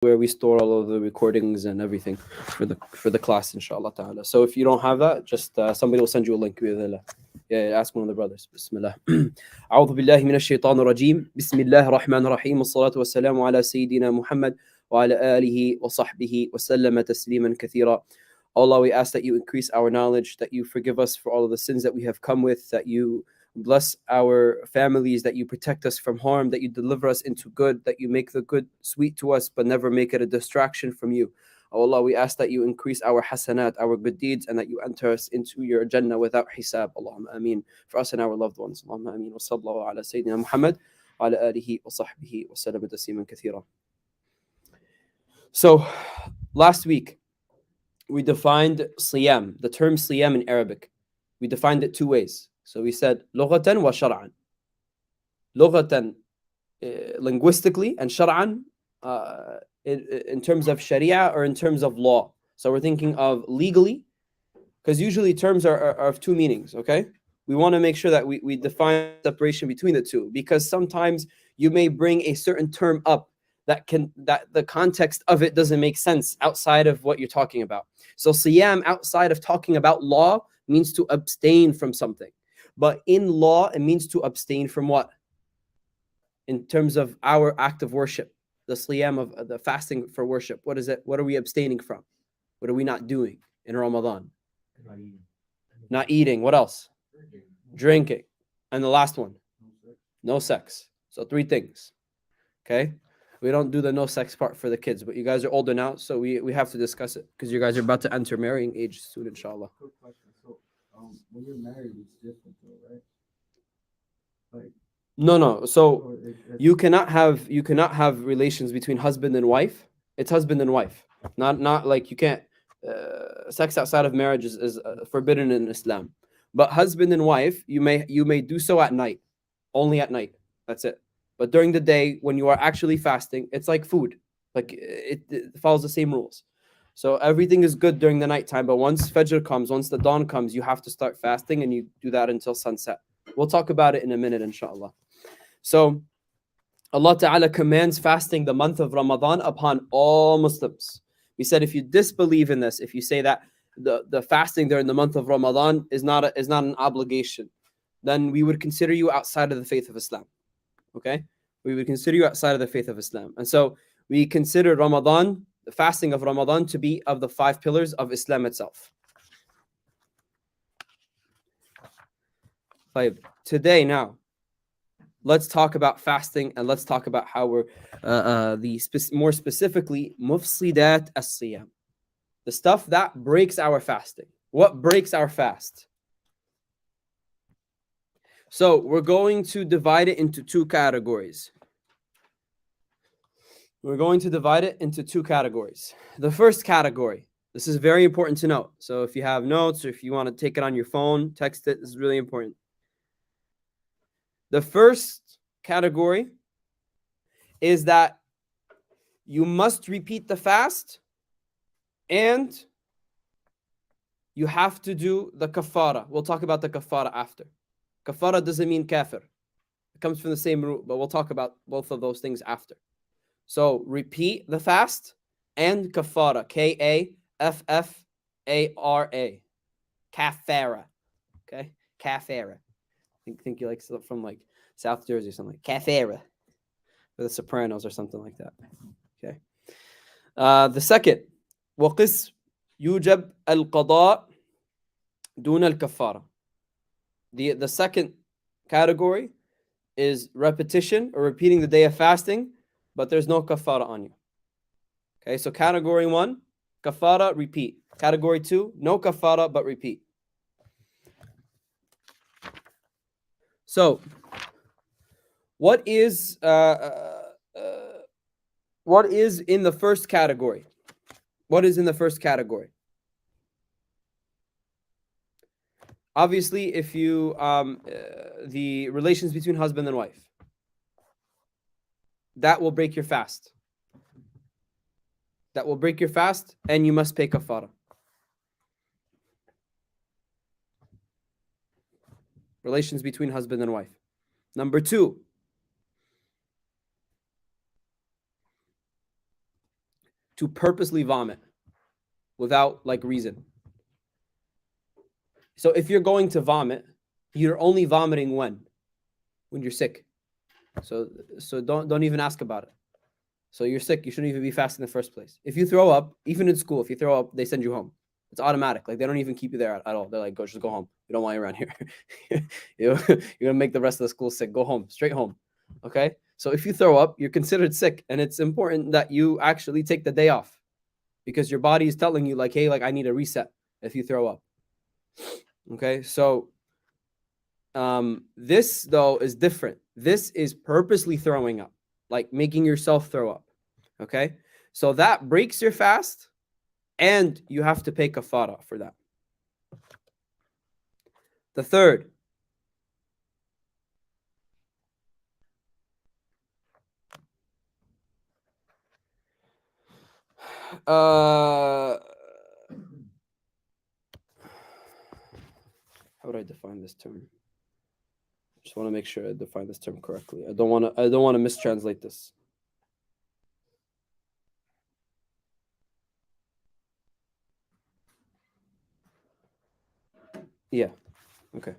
where we store all of the recordings and everything for the class, inshallah ta'ala. So if you don't have that, just somebody will send you a link. Yeah, ask one of the brothers. Bismillah. أعوذ بالله من الشيطان الرجيم. بسم الله الرحمن الرحيم. والصلاة والسلام على سيدنا محمد وعلى آله وصحبه وسلم تسليما كثيرا. Allah, we ask that you increase our knowledge, that you forgive us for all of the sins that we have come with, that you bless our families, that you protect us from harm, that you deliver us into good, that you make the good sweet to us, but never make it a distraction from you. Oh Allah, we ask that you increase our hasanat, our good deeds, and that you enter us into your Jannah without hisab. Allahumma ameen. For us and our loved ones. Allahumma ameen. Wa sallallahu ala Sayyidina Muhammad wa ala alihi wa sahbihi wa sallam tasliman kathira. So, last week, we defined siyam, the term siyam in Arabic. We defined it two ways. So we said lughatan wa shar'an. Lughatan, linguistically, and shar'an, in terms of sharia or in terms of law. So we're thinking of legally, because usually terms are of two meanings, okay? We want to make sure that we define separation between the two, because sometimes you may bring a certain term up that the context of it doesn't make sense outside of what you're talking about. So siyam outside of talking about law means to abstain from something. But in law, it means to abstain from what? In terms of our act of worship, the siyam of the fasting for worship. What is it? What are we abstaining from? What are we not doing in Ramadan? Not eating. What else? Drinking. And the last one? No sex. So three things. Okay? We don't do the no sex part for the kids, but you guys are older now, so we have to discuss it because you guys are about to enter marrying age soon, inshallah. Quick question. So, when you're married, it's different, though, right? Like, no. So you cannot have relations between husband and wife. It's husband and wife. Not like you can't. Sex outside of marriage is forbidden in Islam. But husband and wife, you may do so at night, only at night. That's it. But during the day, when you are actually fasting, it's like food. Like it follows the same rules. So everything is good during the nighttime. But once Fajr comes, once the dawn comes, you have to start fasting, and you do that until sunset. We'll talk about it in a minute, inshallah. So Allah Ta'ala commands fasting the month of Ramadan upon all Muslims. We said if you disbelieve in this, if you say that the fasting during the month of Ramadan is not an obligation, then we would consider you outside of the faith of Islam. Okay? We would consider you outside of the faith of Islam. And so we consider Ramadan, the fasting of Ramadan, to be of the 5 pillars of Islam itself. Today, now, let's talk about fasting, and let's talk about how we're, more specifically, mufsidat as-siyam. The stuff that breaks our fasting. What breaks our fast? So we're going to divide it into two categories. The first category, this is very important to note. So if you have notes or if you want to take it on your phone, text it. This is really important. The first category is that you must repeat the fast and you have to do the kafara. We'll talk about the kafara after. Kafara doesn't mean kafir. It comes from the same root, but we'll talk about both of those things after. So repeat the fast and kafara. K-A-F-F-A-R-A. Kafara. Okay? Kafara. I think you like from like South Jersey or something. Kafara. For the Sopranos or something like that. Okay. The second. وقس يوجب القضاء دون الكفارة. The second category is repetition or repeating the day of fasting, but there's no kafara on you. Okay, so category 1, kafara, repeat. Category 2, no kafara, but repeat. So, what is in the first category? What is in the first category? Obviously, if you the relations between husband and wife, that will break your fast. That will break your fast, and you must pay kafara. Relations between husband and wife. Number 2, to purposely vomit without like reason. So if you're going to vomit, you're only vomiting when you're sick. So don't even ask about it. So you're sick, you shouldn't even be fasting in the first place. If you throw up, even in school, if you throw up, they send you home. It's automatic. Like they don't even keep you there at all. They're like, just go home. We don't want you around here. You're gonna make the rest of the school sick. Go home, straight home. Okay. So if you throw up, you're considered sick, and it's important that you actually take the day off because your body is telling you like, hey, like I need a reset if you throw up. Okay. So this though is different. This is purposely throwing up, like making yourself throw up. Okay. So that breaks your fast, and you have to pay kafara for that. The third, how would I define this term? Just want to make sure I define this term correctly. I don't want to mistranslate this. Yeah. Okay.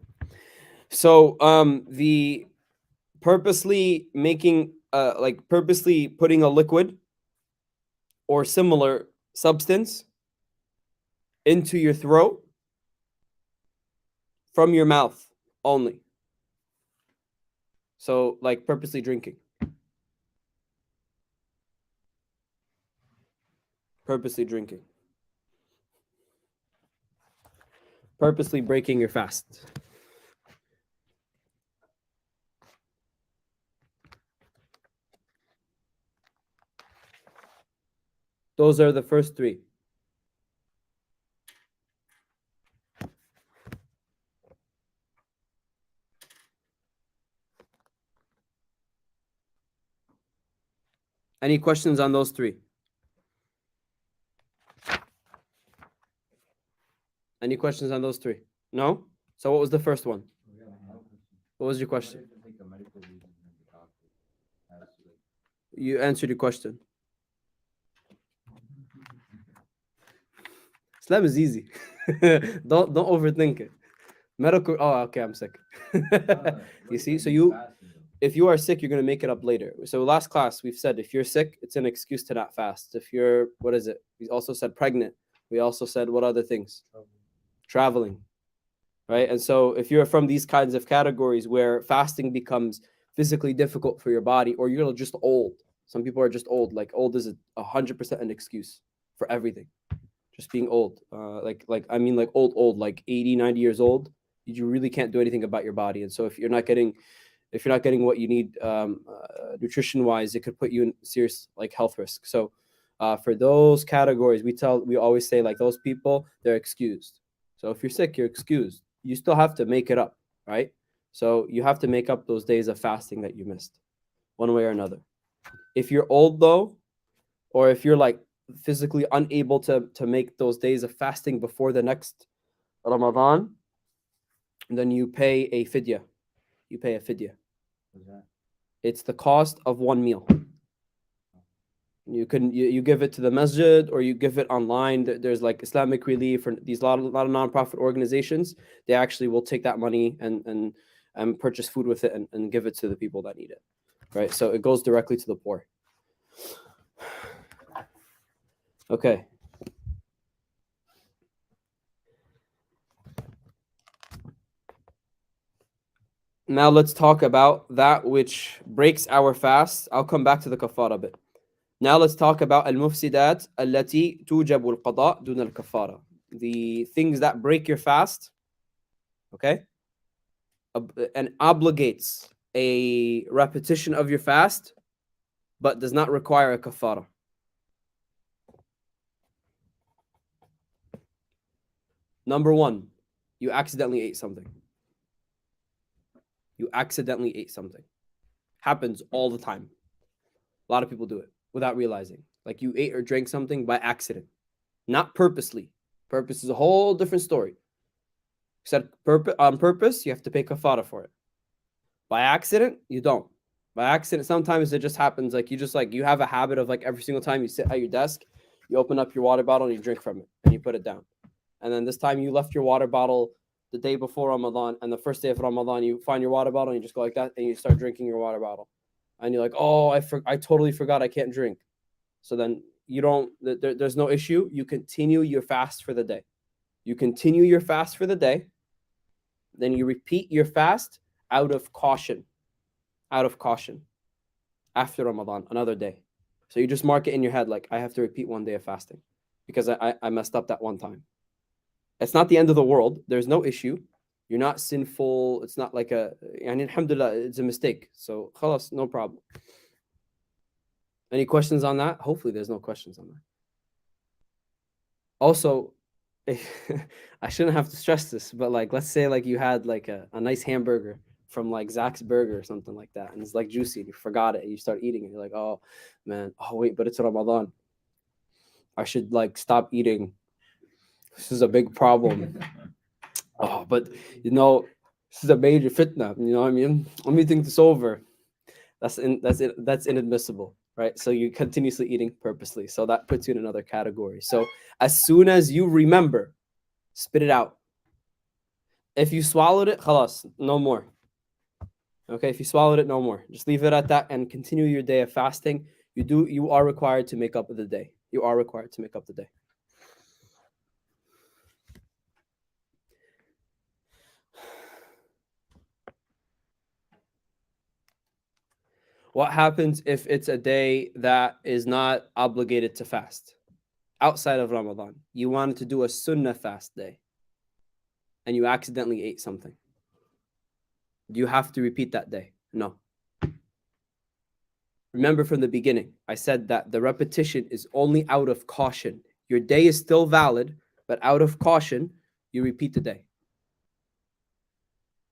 So the purposely making like purposely putting a liquid or similar substance into your throat from your mouth only. So like purposely drinking. Purposely drinking. Purposely breaking your fast. Those are the first three. Any questions on those three? Any questions on those three? No? So what was the first one? What was your question? You answered your question. Islam is easy. Don't overthink it. Medical. Oh, okay, I'm sick. You see, so if you are sick, you're gonna make it up later. So last class we've said if you're sick, it's an excuse to not fast. If you're what is it? We also said pregnant. We also said what other things? Traveling, right? And so if you're from these kinds of categories where fasting becomes physically difficult for your body, or you're just old. Some people are just old. Like old is 100% an excuse for everything. Just being old, like I mean like old, like 80, 90 years old. You really can't do anything about your body. And so if you're not getting what you need nutrition wise, it could put you in serious like health risk. So for those categories, we always say like those people, they're excused. So if you're sick, you're excused. You still have to make it up, right? So you have to make up those days of fasting that you missed, one way or another. If you're old though, or if you're like physically unable to make those days of fasting before the next Ramadan, then you pay a fidya. You pay a fidya. It's the cost of one meal. You give it to the masjid, or you give it online. There's like Islamic Relief or these lot of nonprofit organizations. They actually will take that money and purchase food with it and give it to the people that need it, right? So it goes directly to the poor. Okay. Now let's talk about that which breaks our fast. I'll come back to the kafara bit. Now let's talk about al-mufsidat allati tujabu al-qada dun al-kafara. The things that break your fast, okay? And obligates a repetition of your fast, but does not require a kafara. Number one, you accidentally ate something. You accidentally ate something. Happens all the time. A lot of people do it without realizing. Like you ate or drank something by accident, not purposely. Purpose is a whole different story. Said on purpose, you have to pay kafara for it. By accident, you don't. By accident, sometimes it just happens. Like you have a habit of like every single time you sit at your desk, You open up your water bottle and you drink from it and you put it down. And then this time you left your water bottle the day before Ramadan, and the first day of Ramadan, you find your water bottle and you just go like that and you start drinking your water bottle. And you're like, oh, I totally forgot I can't drink. So then you don't, there's no issue. You continue your fast for the day. You continue your fast for the day. Then you repeat your fast out of caution. Out of caution. After Ramadan, another day. So you just mark it in your head like, I have to repeat one day of fasting because I messed up that one time. It's not the end of the world. There's no issue. You're not sinful. It's not like alhamdulillah, it's a mistake. So khalas, no problem. Any questions on that? Hopefully there's no questions on that. Also, I shouldn't have to stress this, but like, let's say like you had like a nice hamburger from like Zach's Burger or something like that, and it's like juicy and you forgot it and you start eating it. You're like, oh man, oh wait, but it's Ramadan. I should like stop eating. This is a big problem. Oh, but this is a major fitna. You know what I mean? Let me think this over. That's inadmissible, right? So you're continuously eating purposely. So that puts you in another category. So as soon as you remember, spit it out. If you swallowed it, khalas, no more. Okay, if you swallowed it, no more. Just leave it at that and continue your day of fasting. You are required to make up the day. You are required to make up the day. What happens if it's a day that is not obligated to fast? Outside of Ramadan, you wanted to do a sunnah fast day and you accidentally ate something. Do you have to repeat that day? No. Remember from the beginning, I said that the repetition is only out of caution. Your day is still valid, but out of caution, you repeat the day.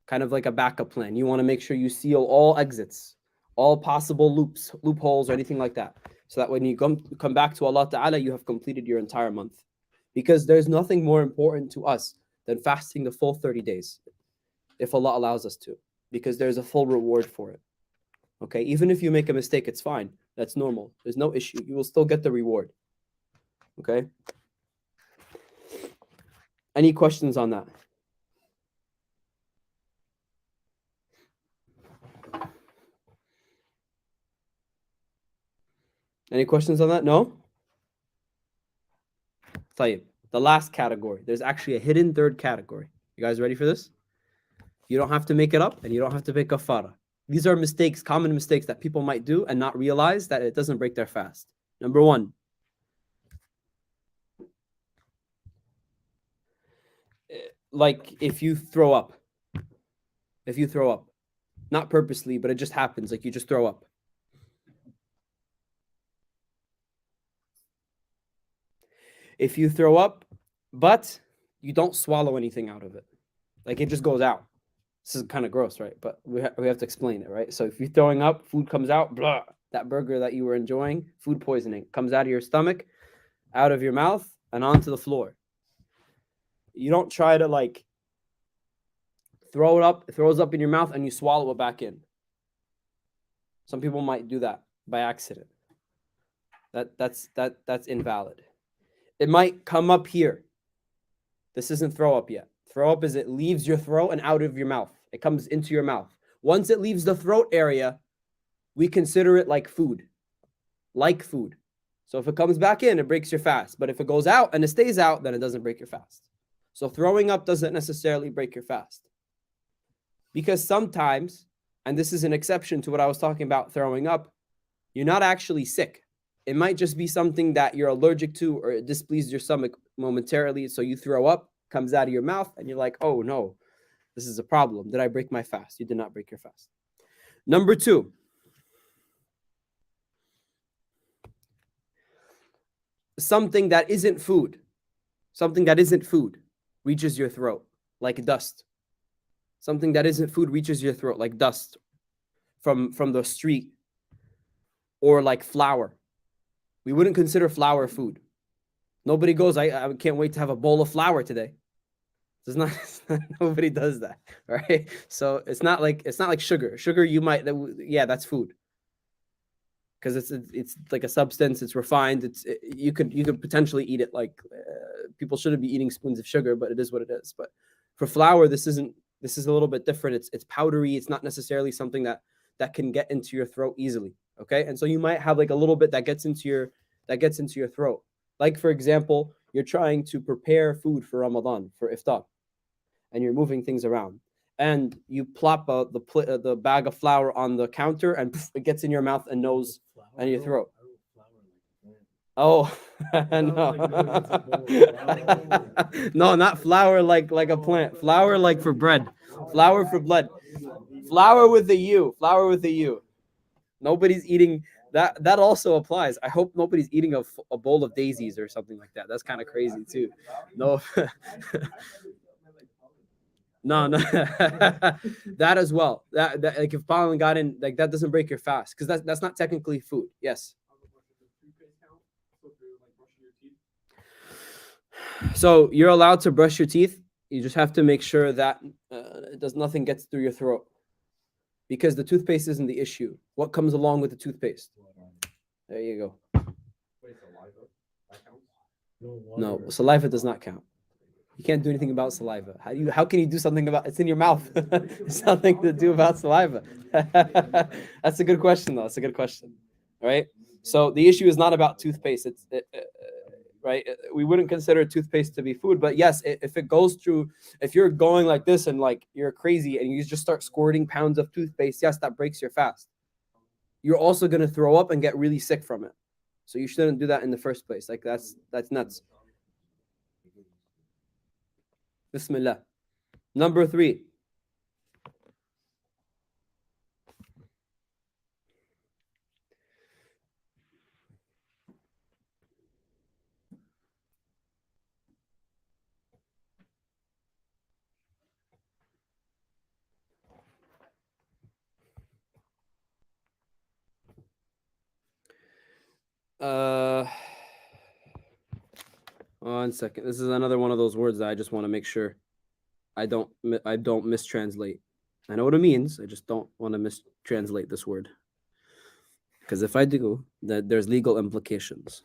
Kind of like a backup plan. You want to make sure you seal all exits, all possible loopholes, or anything like that. So that when you come back to Allah Ta'ala, you have completed your entire month. Because there's nothing more important to us than fasting the full 30 days, if Allah allows us to, because there's a full reward for it. Okay, even if you make a mistake, it's fine. That's normal. There's no issue. You will still get the reward. Okay? Any questions on that? Any questions on that? No? طيب. The last category. There's actually a hidden third category. You guys ready for this? You don't have to make it up and you don't have to pay kafara. These are mistakes, common mistakes that people might do and not realize that it doesn't break their fast. Number one, like if you throw up, not purposely, but it just happens, like you just throw up. If you throw up, but you don't swallow anything out of it, like it just goes out. This is kind of gross, right? But we have to explain it, right? So if you're throwing up, food comes out, blah, that burger that you were enjoying, food poisoning, comes out of your stomach, out of your mouth, and onto the floor. You don't try to like throw it up, it throws up in your mouth, and you swallow it back in. Some people might do that by accident. That's invalid. It might come up here. This isn't throw up yet. Throw up is it leaves your throat and out of your mouth. It comes into your mouth. Once it leaves the throat area, we consider it like food. Like food. So if it comes back in, it breaks your fast. But if it goes out and it stays out, then it doesn't break your fast. So throwing up doesn't necessarily break your fast. Because sometimes, and this is an exception to what I was talking about throwing up, you're not actually sick. It might just be something that you're allergic to or it displeased your stomach momentarily. So you throw up, comes out of your mouth, and you're like, oh no, this is a problem. Did I break my fast? You did not break your fast. Number two, something that isn't food reaches your throat like dust. Something that isn't food reaches your throat like dust from the street or like flour. We wouldn't consider flour food. Nobody goes, I can't wait to have a bowl of flour today. It's not nobody does that, right? So it's not like sugar. Sugar, you might, yeah, that's food. because it's like a substance. It's refined. You could potentially eat it. Like people shouldn't be eating spoons of sugar, but it is what it is. But for flour, this is a little bit different. It's powdery. It's not necessarily something that can get into your throat easily. Okay, and so you might have like a little bit that gets into your throat. Like for example, you're trying to prepare food for Ramadan for iftar, and you're moving things around, and you plop the bag of flour on the counter, and poof, it gets in your mouth and nose and your throat. Oh no, no, not flour like a plant. Flour like for bread. Flour for blood. Flour with the U. Flour with the U. Nobody's eating that. That also applies. I hope nobody's eating a bowl of daisies or something like that. That's kind of crazy too. No. No, that as well. That like if pollen got in, like that doesn't break your fast because that's not technically food. Yes. So you're allowed to brush your teeth. You just have to make sure that nothing gets through your throat, because the toothpaste isn't the issue. What comes along with the toothpaste? There you go. No, saliva does not count. You can't do anything about saliva. How can you do something about it's in your mouth? There's nothing to do about saliva. That's a good question, though. That's a good question. All right. So the issue is not about toothpaste. Right. We wouldn't consider toothpaste to be food, but yes, if it goes through, if you're going like this and like you're crazy and you just start squirting pounds of toothpaste, yes, that breaks your fast. You're also going to throw up and get really sick from it. So you shouldn't do that in the first place. Like that's nuts. Bismillah. Number 3. One second. This is another one of those words that I just want to make sure I don't mistranslate. I know what it means. I just don't want to mistranslate this word, because if I do, that there's legal implications.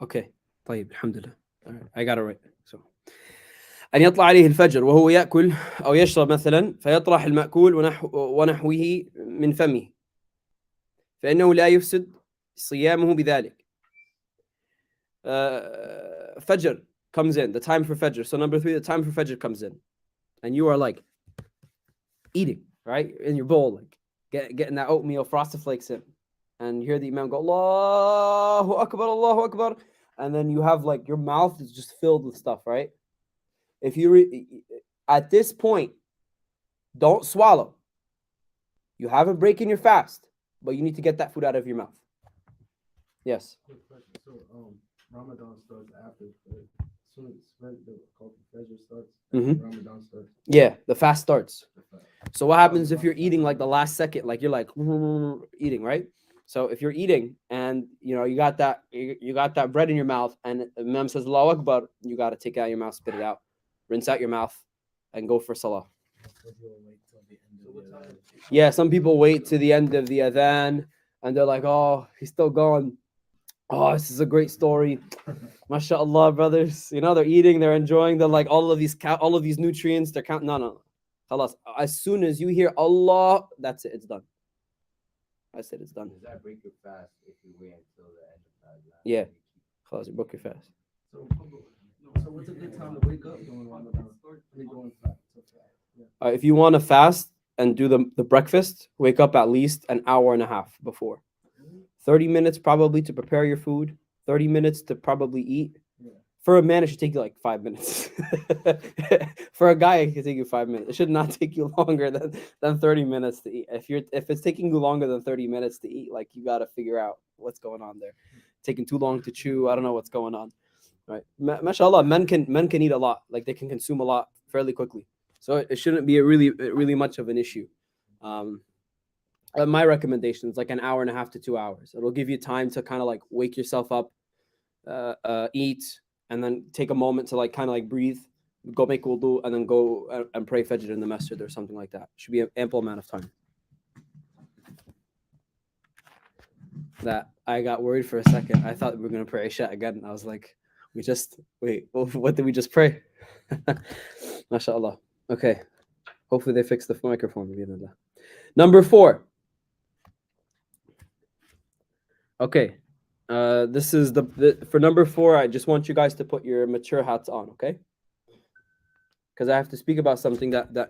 Okay. طيب الحمد لله. All right. I got it right. So أن يطلع عليه الفجر وهو يأكل أو يشرب مثلا، فيطرح المأكول ونحوه من فمه، فإنه لا يفسد صيامه بذلك. Fajr comes in, the time for Fajr. So number 3, the time for Fajr comes in, and you are like eating, right, in your bowl, like getting that oatmeal frosted flakes in, and you hear the Imam go Allahu Akbar, Allahu Akbar, and then you have like your mouth is just filled with stuff, right? If you at this point, don't swallow. You have a break in your fast, but you need to get that food out of your mouth. Yes. So Ramadan starts after, as soon as the Fajr starts, Ramadan starts. Yeah, the fast starts. So what happens if you're eating like the last second, like you're like eating, right? So if you're eating and you got that bread in your mouth, and Imam says Allahu Akbar, you got to take it out of your mouth, spit it out, rinse out your mouth, and go for salah. Yeah, some people wait to the end of the adhan, and they're like, oh, he's still going. Oh, this is a great story. MashaAllah, brothers. They're eating, they're enjoying, they're like all of these nutrients, they're counting. No. Khalas. As soon as you hear Allah, that's it, it's done. I said it's done. Does that break your fast if you wait until the end of Ramadan? Yeah. Khalas, you broke your fast. So what's a good time to wake up during Ramadan? If you want to fast and do the breakfast, wake up at least an hour and a half before. 30 minutes probably to prepare your food, 30 minutes to probably eat. Yeah. For a man, it should take you like 5 minutes. For a guy, it can take you 5 minutes. It should not take you longer than 30 minutes to eat. If it's taking you longer than 30 minutes to eat, like you got to figure out what's going on there. Taking too long to chew, I don't know what's going on. Right? MashaAllah, men can eat a lot. Like they can consume a lot fairly quickly. So it shouldn't be really much of an issue. My recommendation is like an hour and a half to 2 hours. It'll give you time to kind of like wake yourself up, eat, and then take a moment to like kind of like breathe, go make wudu, and then go and pray Fajr in the masjid or something like that. Should be an ample amount of time. That I got worried for a second. I thought we were going to pray Isha again. I was like, wait, what did we just pray? MashaAllah. Okay. Hopefully they fix the microphone. Number 4. Okay. This is for number 4. I just want you guys to put your mature hats on, okay? Because I have to speak about something that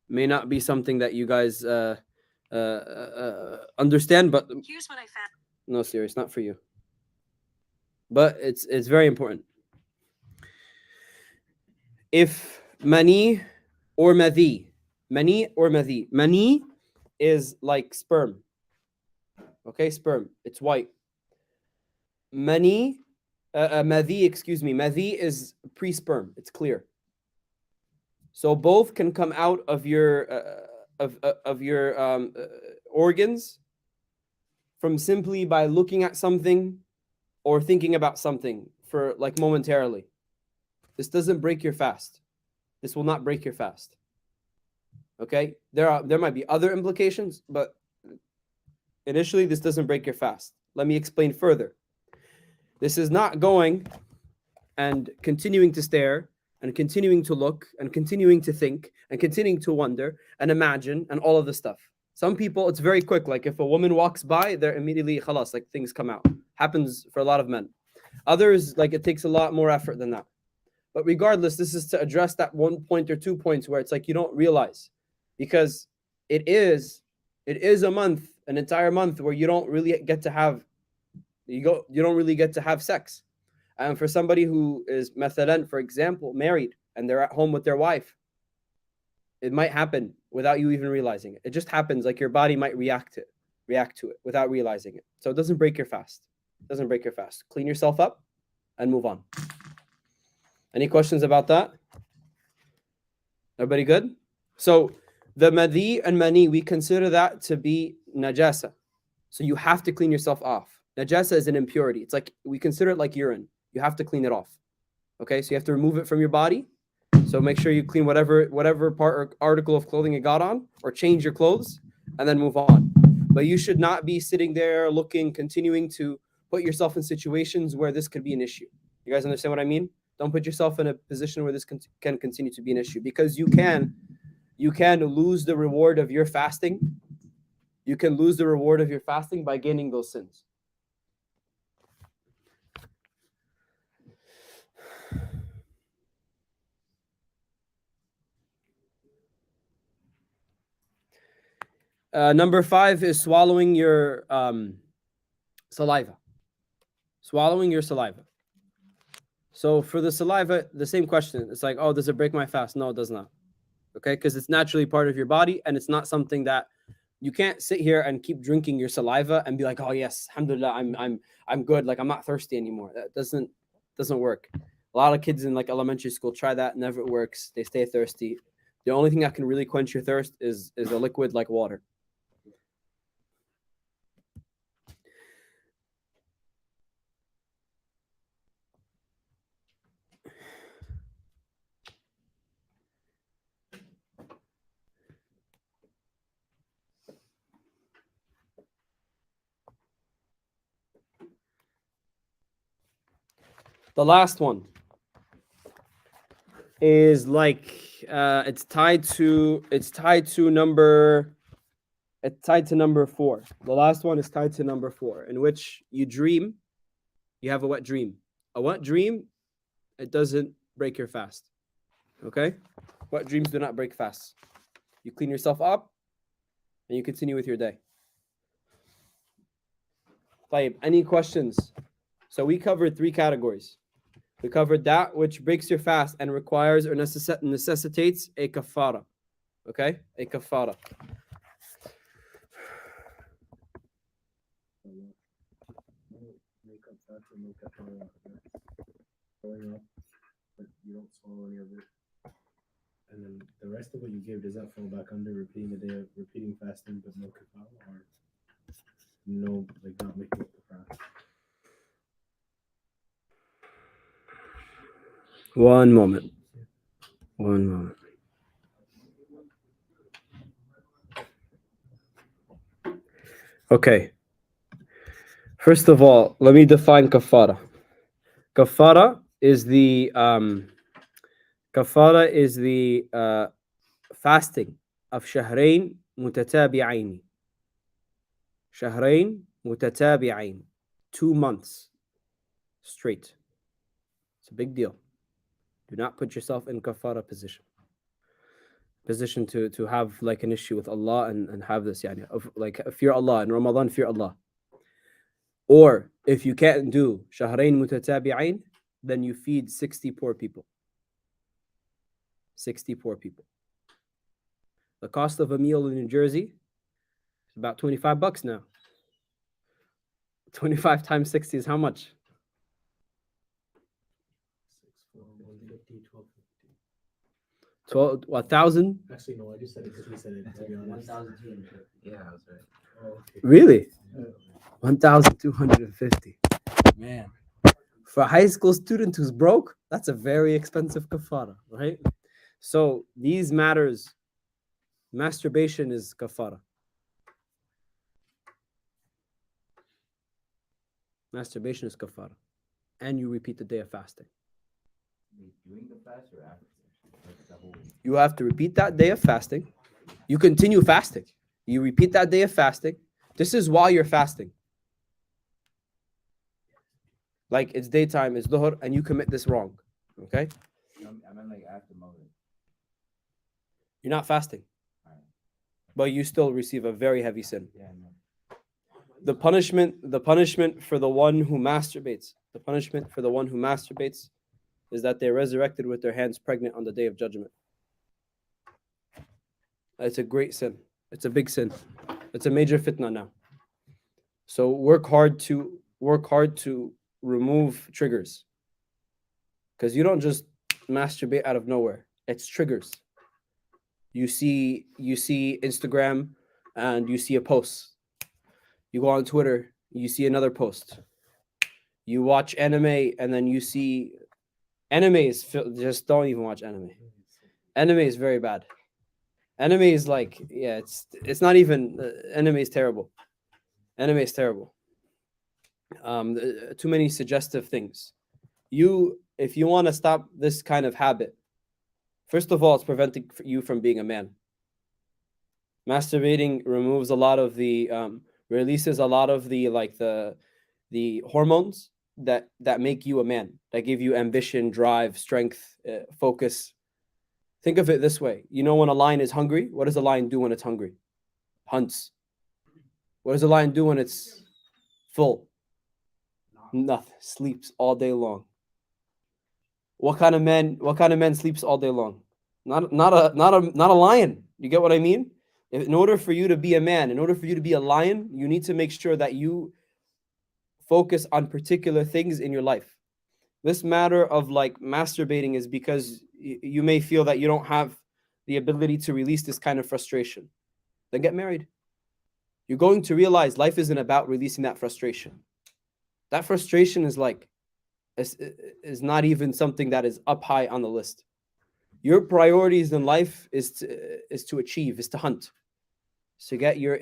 may not be something that you guys understand, but here's what I found. No, serious, not for you. But it's very important. If mani or madhi is like sperm. Okay, sperm. It's white. Madhi is pre-sperm. It's clear. So both can come out of your organs from simply by looking at something or thinking about something for like momentarily. This doesn't break your fast. This will not break your fast. Okay? There might be other implications, but initially this doesn't break your fast. Let me explain further. This is not going and continuing to stare and continuing to look and continuing to think and continuing to wonder and imagine and all of this stuff. Some people, it's very quick. Like if a woman walks by, they're immediately khalas, like things come out. Happens for a lot of men. Others, like it takes a lot more effort than that. But regardless, this is to address that 1 point or 2 points where it's like you don't realize, because it is a month, an entire month where you don't really get to have sex. And for somebody who is mathalan, for example, married and they're at home with their wife, it might happen without you even realizing it. It just happens, like your body might react to it without realizing it. So it doesn't break your fast. Clean yourself up and move on. Any questions about that? Everybody good? So the madhi and mani, we consider that to be najasa. So you have to clean yourself off. Najasa is an impurity. It's like, we consider it like urine. You have to clean it off. Okay, so you have to remove it from your body. So make sure you clean whatever part or article of clothing it got on, or change your clothes, and then move on. But you should not be sitting there looking, continuing to put yourself in situations where this could be an issue. You guys understand what I mean? Don't put yourself in a position where this can continue to be an issue, because you can lose the reward of your fasting. You can lose the reward of your fasting by gaining those sins. Number 5 is swallowing your saliva. Swallowing your saliva. So for the saliva, the same question. It's like, oh, does it break my fast? No, it does not. Okay, because it's naturally part of your body, and it's not something that you can't sit here and keep drinking your saliva and be like, oh yes, alhamdulillah, I'm good. Like I'm not thirsty anymore. That doesn't work. A lot of kids in like elementary school try that, never works. They stay thirsty. The only thing that can really quench your thirst is a liquid like water. The last one is like it's tied to number 4. The last one is tied to number 4, in which you dream. You have a wet dream. A wet dream, it doesn't break your fast. Okay? Wet dreams do not break fasts. You clean yourself up and you continue with your day. طيب, any questions? So we covered 3 categories. We covered that which breaks your fast and requires or necessitates a kafara. Okay? A kafara. Make up fast and make up going up, but you don't swallow any of it And then the rest of what you give, does that fall back under repeating the day of repeating fasting but no kafara, or no, like not making up the fast? One moment. One moment. Okay. First of all, let me define kafara. Kafara is the fasting of shahrain mutatabi'ain. Shahrain mutatabi'ain. 2 months straight. It's a big deal. Do not put yourself in kafara position to have like an issue with Allah and have this of like fear Allah in Ramadan, fear Allah. Or if you can't do shahrain mutatabi'ain, then you feed 60 poor people. 60 poor people. The cost of a meal in New Jersey is about $25 now. 25 times 60 is how much? 1,000? Actually, no, I just said it because we said it, to be honest. 1,250. Yeah, that's right. Oh, okay. Really? 1,250. Man. For a high school student who's broke, that's a very expensive kafara, right? So these matters, masturbation is kafara. Masturbation is kafara. And you repeat the day of fasting. During the fast or after? Like the whole week? You have to repeat that day of fasting. You continue fasting. You repeat that day of fasting. This is while you're fasting. Like it's daytime, it's dhuhr, and you commit this wrong. Okay? I meant like after Maghrib. You're not fasting. Alright. But you still receive a very heavy sin. Yeah, I know. The punishment for the one who masturbates, is that they're resurrected with their hands pregnant on the day of judgment. It's a great sin. It's a big sin. It's a major fitna now. So work hard to remove triggers. Because you don't just masturbate out of nowhere. It's triggers. You see Instagram and you see a post. You go on Twitter, you see another post. You watch anime and then you see anime is just don't even watch anime. Anime is very bad. Anime is like it's not even anime is terrible. Anime is terrible. Too many suggestive things. If you want to stop this kind of habit, first of all, it's preventing you from being a man. Masturbating removes a lot of the releases a lot of the hormones that make you a man, that give you ambition, drive, strength, focus. Think of it this way. You know when a lion is hungry, what does a lion do when it's hungry? Hunts. What does a lion do when it's full? Nothing. Sleeps all day long. What kind of man sleeps all day long? Not a lion. You get what I mean? In order for you to be a man, in order for you to be a lion, you need to make sure that you focus on particular things in your life. This matter of like masturbating is because you may feel that you don't have the ability to release this kind of frustration. Then get married. You're going to realize life isn't about releasing that frustration. That frustration is not even something that is up high on the list. Your priorities in life is to achieve, is to hunt, to get your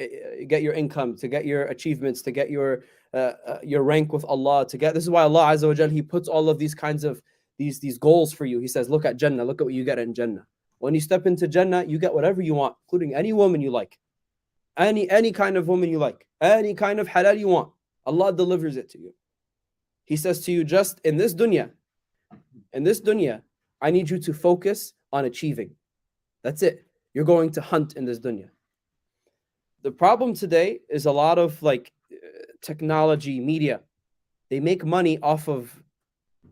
income, to get your achievements, to get your rank with Allah. This is why Allah Azza wa Jal, He puts all of these kinds of these goals for you. He says, look at Jannah, look at what you get in Jannah. When you step into Jannah, you get whatever you want, including any woman you like, any kind of woman you like, any kind of halal you want. Allah delivers it to you. He says to you, just in this dunya, I need you to focus on achieving. That's it. You're going to hunt in this dunya. The problem today is a lot of technology, media. They make money off of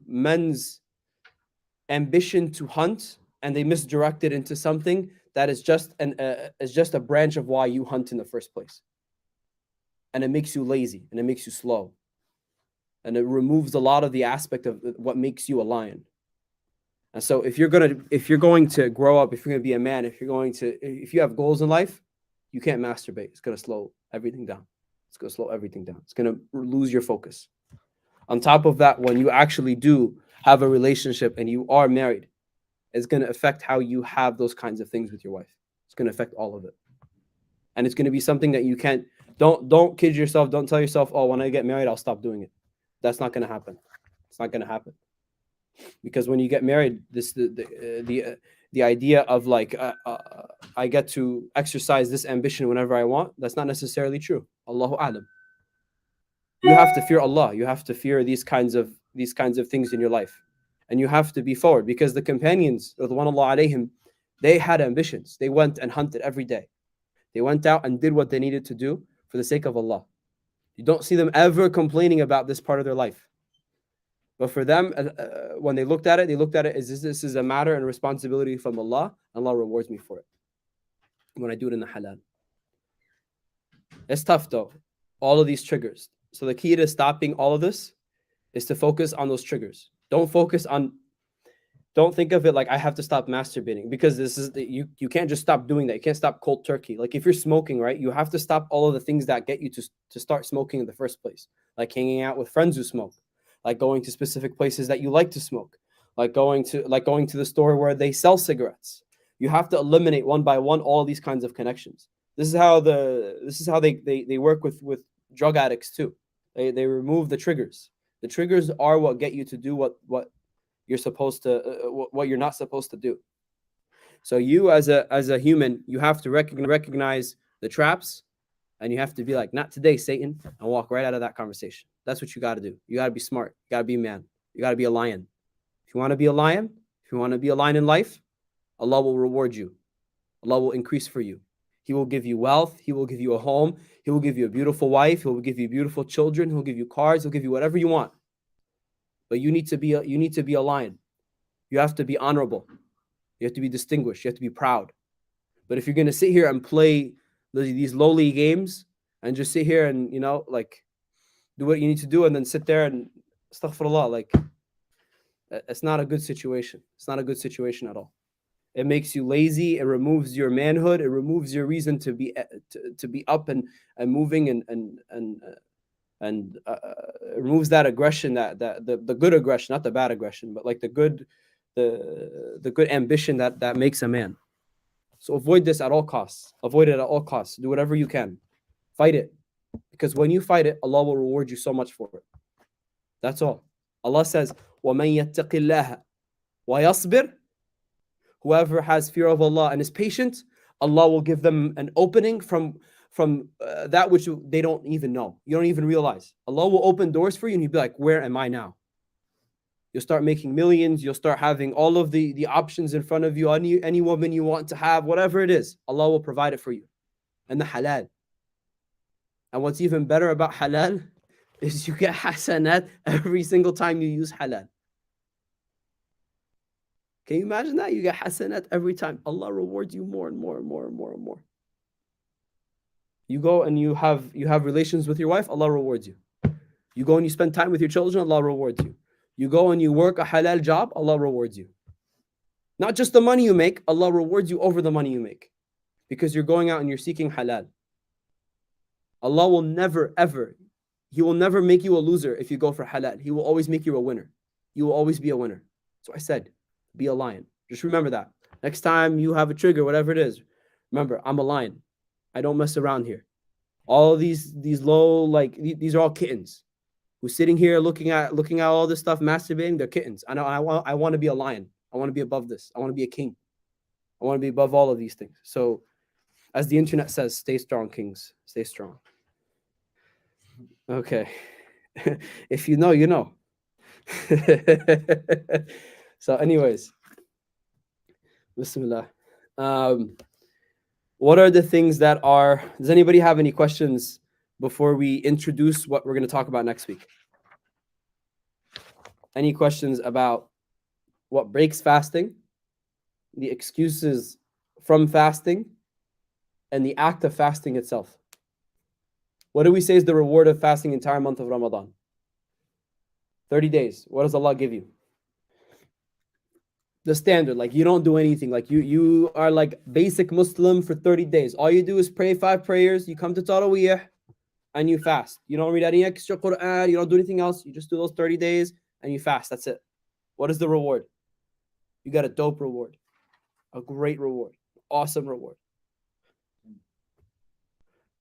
men's ambition to hunt, and they misdirect it into something that is just a branch of why you hunt in the first place. And it makes you lazy, and it makes you slow. And it removes a lot of the aspect of what makes you a lion. And so if you're going to grow up, if you're going to be a man, if you have goals in life, you can't masturbate. It's going to slow everything down. It's going to slow everything down. It's going to lose your focus. On top of that, when you actually do have a relationship and you are married, it's going to affect how you have those kinds of things with your wife. It's going to affect all of it. And it's going to be something that you can't, don't kid yourself. Don't tell yourself, oh, when I get married, I'll stop doing it. That's not going to happen. It's not going to happen. Because when you get married, the idea of like, I get to exercise this ambition whenever I want, that's not necessarily true. Allahu A'lam. You have to fear Allah. You have to fear these kinds of things in your life. And you have to be forward, because the companions, radwanullah alayhim, they had ambitions. They went and hunted every day. They went out and did what they needed to do for the sake of Allah. You don't see them ever complaining about this part of their life. But for them, when they looked at it as this is a matter and responsibility from Allah. Allah rewards me for it when I do it in the halal. It's tough though, all of these triggers. So the key to stopping all of this is to focus on those triggers. Don't think of it like I have to stop masturbating, because you can't just stop doing that. You can't stop cold turkey. Like if you're smoking, right, you have to stop all of the things that get you to start smoking in the first place, like hanging out with friends who smoke, like going to specific places that you like to smoke, like going to the store where they sell cigarettes. You have to eliminate one by one all these kinds of connections. This is how they work with drug addicts too. They remove the triggers. The triggers are what get you to do what you're supposed to, what you're not supposed to do. So you as a human, you have to recognize the traps, and you have to be like, not today, Satan, and walk right out of that conversation. That's what you got to do. You got to be smart. You got to be a man. You got to be a lion. If you want to be a lion, in life, Allah will reward you. Allah will increase for you. He will give you wealth. He will give you a home. He will give you a beautiful wife. He will give you beautiful children. He'll give you cars. He'll give you whatever you want. But you need to be a lion. You have to be honorable. You have to be distinguished. You have to be proud. But if you're going to sit here and play these lowly games and just sit here and, like, do what you need to do and then sit there and astaghfirullah, like, it's not a good situation. It's not a good situation at all. It makes you lazy. It removes your manhood. It removes your reason to be up and moving and removes that aggression, that the good aggression, not the bad aggression, but like the good ambition that makes a man. So avoid this at all costs. Avoid it at all costs. Do whatever you can. Fight it, because when you fight it, Allah will reward you so much for it. That's all. Allah says, وَمَن يَتَّقِ اللَّهَ وَيَصْبِرْ. Whoever has fear of Allah and is patient, Allah will give them an opening from that which they don't even know. You don't even realize. Allah will open doors for you, and you'll be like, where am I now? You'll start making millions. You'll start having all of the options in front of you. Any woman you want to have, whatever it is, Allah will provide it for you. And the halal. And what's even better about halal is you get hasanat every single time you use halal. Can you imagine that? You get hasanat every time. Allah rewards you more and more and more and more and more. You go and you have relations with your wife, Allah rewards you. You go and you spend time with your children, Allah rewards you. You go and you work a halal job, Allah rewards you. Not just the money you make, Allah rewards you over the money you make, because you're going out and you're seeking halal. Allah will never, ever, He will never make you a loser if you go for halal. He will always make you a winner. You will always be a winner. So I said, be a lion. Just remember that. Next time you have a trigger, whatever it is, remember, I'm a lion. I don't mess around here. All of these low, like, these are all kittens who's sitting here looking at all this stuff, masturbating. They're kittens. I know. I want to be a lion. I want to be above this. I want to be a king. I want to be above all of these things. So, as the internet says, stay strong, kings. Stay strong. Okay. If you know, you know. So, anyways, Bismillah. What are the things that are? Does anybody have any questions before we introduce what we're going to talk about next week? Any questions about what breaks fasting, the excuses from fasting, and the act of fasting itself? What do we say is the reward of fasting the entire month of Ramadan? 30 days. What does Allah give you? The standard, like you don't do anything, like you are like basic Muslim for 30 days. All you do is pray 5 prayers, you come to Taraweeh, and you fast. You don't read any extra Quran, you don't do anything else. You just do those 30 days and you fast. That's it. What is the reward? You got a dope reward, a great reward, awesome reward.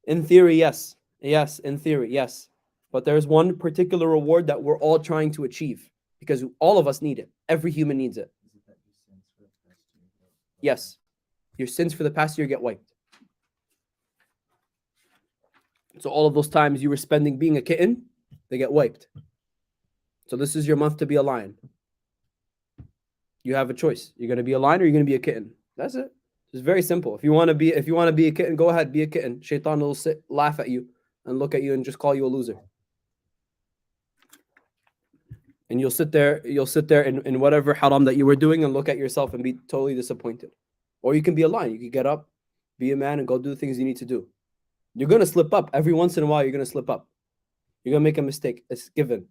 In theory, yes. Yes, in theory, yes. But there's one particular reward that we're all trying to achieve because all of us need it. Every human needs it. Is it that your sins for the past year? Yes. Your sins for the past year get wiped. So all of those times you were spending being a kitten, they get wiped. So this is your month to be a lion. You have a choice. You're going to be a lion or you're going to be a kitten. That's it. It's very simple. If you want to be a kitten, go ahead, be a kitten. Shaitan will laugh at you and look at you and just call you a loser. And you'll sit there in whatever haram that you were doing and look at yourself and be totally disappointed. Or you can be a lion. You can get up, be a man, and go do the things you need to do. You're going to slip up. Every once in a while, you're going to slip up. You're going to make a mistake. It's given.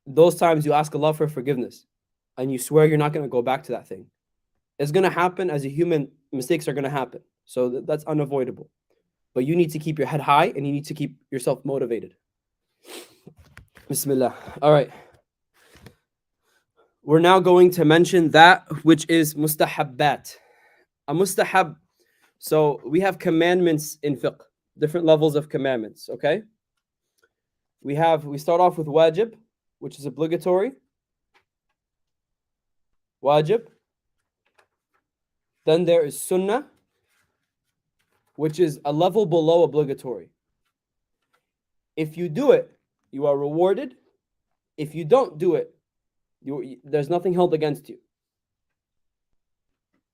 Those times you ask Allah for forgiveness and you swear you're not going to go back to that thing. It's going to happen as a human. Mistakes are going to happen. So that's unavoidable. But you need to keep your head high and you need to keep yourself motivated. Bismillah. All right. We're now going to mention that which is mustahabbat. A mustahab. So we have commandments in fiqh, different levels of commandments, okay? We start off with wajib, which is obligatory. Wajib. Then there is sunnah, which is a level below obligatory. If you do it, you are rewarded. If you don't do it, there's nothing held against you.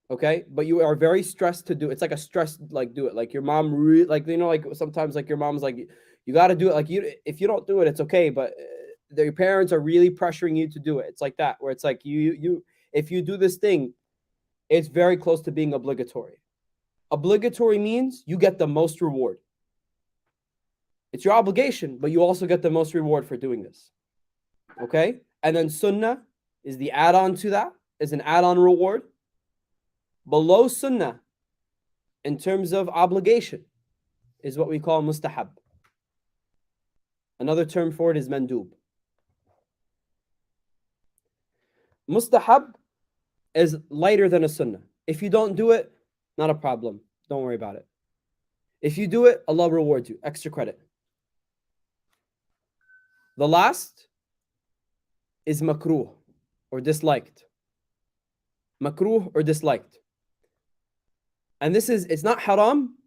Okay, but you are very stressed to do it. It's like a stress, like do it. Like your mom, like like sometimes like your mom's like, you got to do it. Like if you don't do it, it's okay. But your parents are really pressuring you to do it. It's like that, where it's like if you do this thing, it's very close to being obligatory. Obligatory means you get the most reward. It's your obligation, but you also get the most reward for doing this. Okay, and then sunnah is the add-on to that, is an add-on reward. Below sunnah, in terms of obligation, is what we call mustahab. Another term for it is mandub. Mustahab is lighter than a sunnah. If you don't do it, not a problem. Don't worry about it. If you do it, Allah rewards you. Extra credit. The last is makruh or disliked. Makruh or disliked. And it's not haram,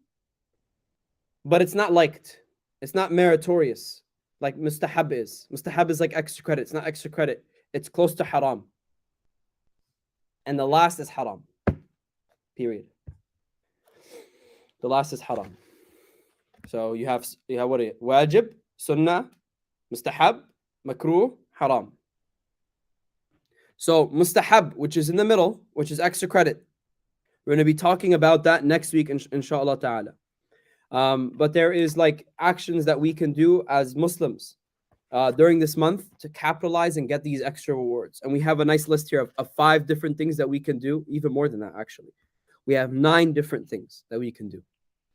but it's not liked. It's not meritorious like mustahab is. Mustahab is like extra credit. It's not extra credit. It's close to haram. And the last is haram. Period. The last is haram. So you have what is it? Wajib, sunnah, mustahab, makruh, haram. So mustahab, which is in the middle, which is extra credit. We're going to be talking about that next week, inshallah ta'ala. But there is like actions that we can do as Muslims during this month to capitalize and get these extra rewards. And we have a nice list here of 5 different things that we can do, even more than that, actually. We have 9 different things that we can do.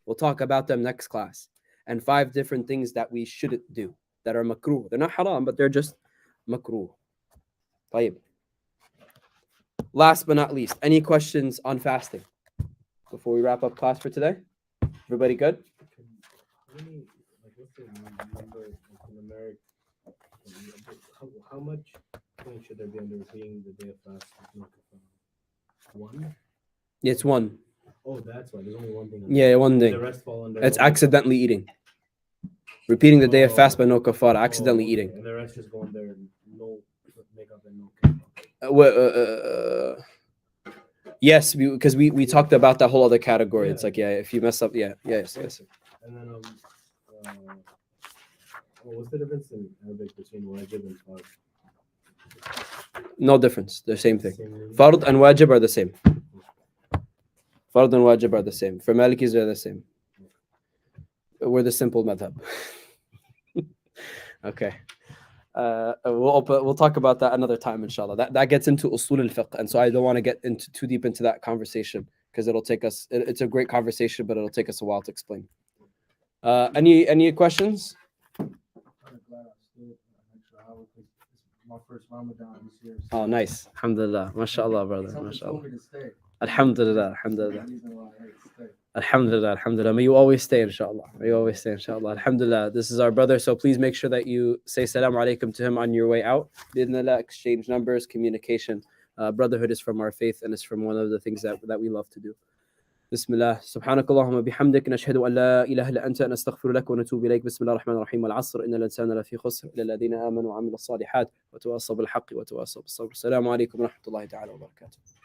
We'll talk about them next class. And 5 different things that we shouldn't do that are makruh. They're not haram, but they're just makruh. طيب. Last but not least, any questions on fasting before we wrap up class for today? Everybody good? What's the number in America? How much point should there be under repeating the day of fast? 1? Yeah, it's 1. Oh, that's why. There's only one thing. Yeah, one thing. The rest fall under. It's accidentally eating. Repeating the day of fast but no kafara, accidentally eating. And the rest just go under no makeup and no yes, because we talked about that whole other category. Yeah. It's like, if you mess up, yes. And then what's the difference in Arabic between wajib and fard? No difference. They're the same thing. Fard and wajib are the same. Fard and wajib are the same. For Malikis, they're the same. We're the simple madhab. Okay. we'll talk about that another time, inshallah. That gets into usul al-fiqh, and so I don't want to get into too deep into that conversation because it'll take us. It's a great conversation, but it'll take us a while to explain. Any questions? I'm glad I stood an extra hour because it's my first Ramadan this year. Oh, nice. Alhamdulillah. MashaAllah, brother. Someone MashaAllah. told me to stay. Alhamdulillah. That's Alhamdulillah. the reason why I had to stay. Alhamdulillah, alhamdulillah. May you always stay, inshallah. May you always stay, inshallah. Alhamdulillah. This is our brother, so please make sure that you say salam alaikum to him on your way out. Bidnillah, exchange numbers, communication. Brotherhood is from our faith, and it's from one of the things that we love to do. Bismillah. Subhanakallahumma bihamdik. Nashhadu an la ilaha illa anta nastaghfiru lak wa natubu ilayk. Bismillah ar-Rahman ar-Rahim. Wal-'asr. Innal insana lafi khusr. Illa alladhina amanu wa 'amilu s-salihat wa tawassaw bil haqqi wa tawassaw bis sabr. Assalamu alaikum wa rahmatullahi ta'ala wa barakatuh.